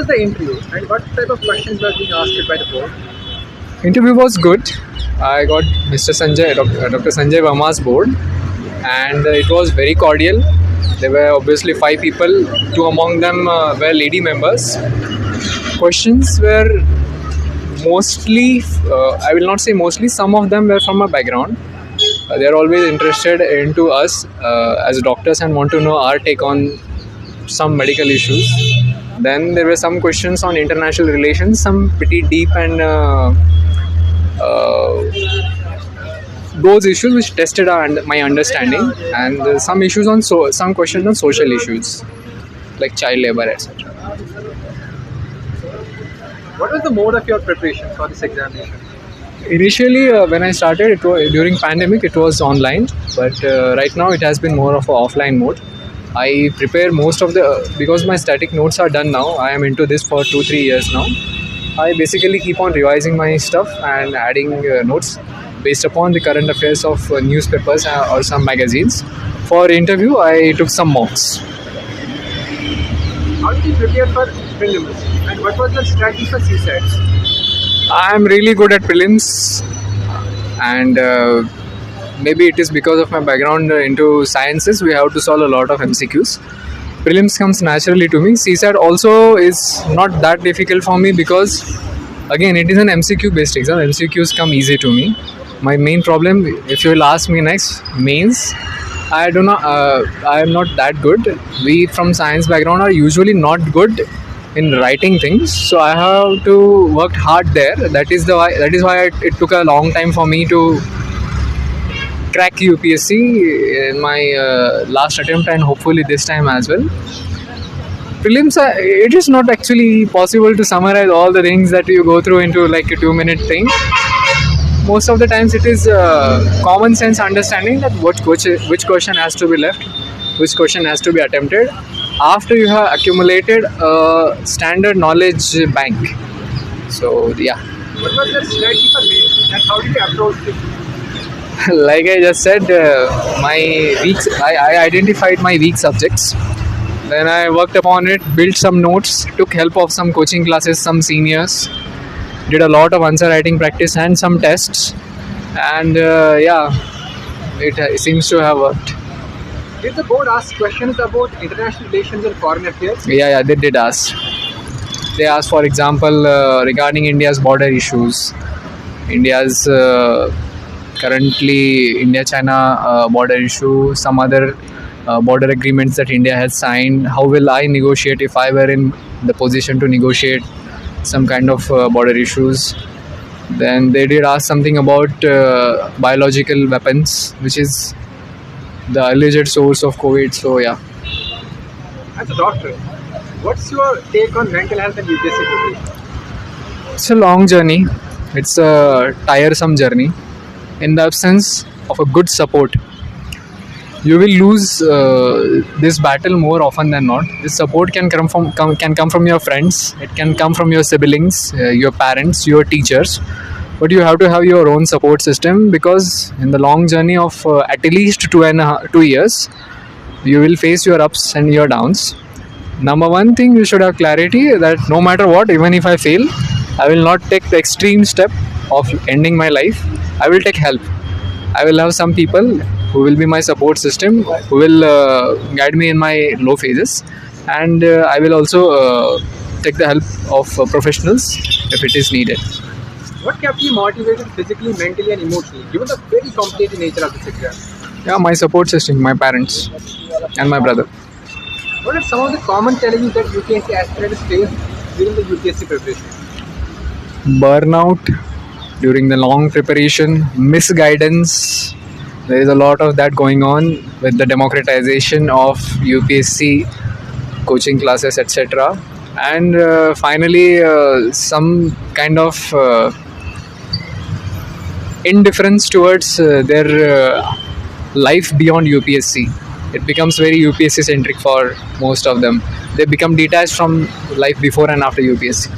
the interview and what type of questions were being asked by the board? Interview was good. I got Dr. Sanjay Verma's board, and it was very cordial. There were obviously 5 people. 2 among them were lady members. Questions were mostly, I will not say mostly, some of them were from my background. They are always interested into us as doctors and want to know our take on some medical issues. Then there were some questions on international relations, some pretty deep and those issues which tested my understanding, and some issues on some questions on social issues like child labor, etc. What was the mode of your preparation for this examination? Initially, when I started, during pandemic, it was online, but right now it has been more of an offline mode. I prepare most of because my static notes are done now. I am into this for 2-3 years now. I basically keep on revising my stuff and adding notes based upon the current affairs of newspapers or some magazines. For interview, I took some mocks. How did you prepare for prelims and what was your strategy for CSAT? I am really good at prelims, and maybe it is because of my background into sciences. We have to solve a lot of MCQs. Prelims comes naturally to me. CSAT also is not that difficult for me because again it is an MCQ based exam. MCQs come easy to me. My main problem, if you will ask me next, mains, I am not that good. We from science background are usually not good in writing things, so I have to work hard there. That is why it took a long time for me to crack UPSC in my last attempt, and hopefully this time as well. Prelims, it is not actually possible to summarize all the things that you go through into like a 2-minute thing. Most of the times it is common sense understanding that which question has to be left, which question has to be attempted after you have accumulated a standard knowledge bank. So yeah. What was your strategy for mains and how did you approach it? Like I just said, I identified my weak subjects. Then I worked upon it, built some notes, took help of some coaching classes, some seniors, did a lot of answer writing practice and some tests, and it seems to have worked. Did the board ask questions about international relations and foreign affairs? Yeah, they did ask. They asked, for example, regarding India's border issues, India's currently India-China border issue, some other border agreements that India has signed. How will I negotiate if I were in the position to negotiate some kind of border issues? Then they did ask something about biological weapons, which is the alleged source of COVID. So yeah. As a doctor, what's your take on mental health and UPSC preparation? It's a long journey. It's a tiresome journey. In the absence of a good support, you will lose this battle more often than not. This support can come from your friends, it can come from your siblings, your parents, your teachers, but you have to have your own support system, because in the long journey of at least 2 years, you will face your ups and your downs. Number one thing, you should have clarity that no matter what, even if I fail, I will not take the extreme step of ending my life. I will take help. I will have some people who will be my support system, who will guide me in my low phases, and I will also take the help of professionals if it is needed. What kept you motivated physically, mentally and emotionally, given the very complicated nature of this exam? Yeah, my support system, my parents and my brother. What are some of the common challenges that UPSC aspirants face during the UPSC preparation? Burnout during the long preparation, misguidance. There is a lot of that going on with the democratization of UPSC coaching classes, etc. And finally, some kind of indifference towards their life beyond UPSC. It becomes very UPSC centric for most of them. They become detached from life before and after UPSC.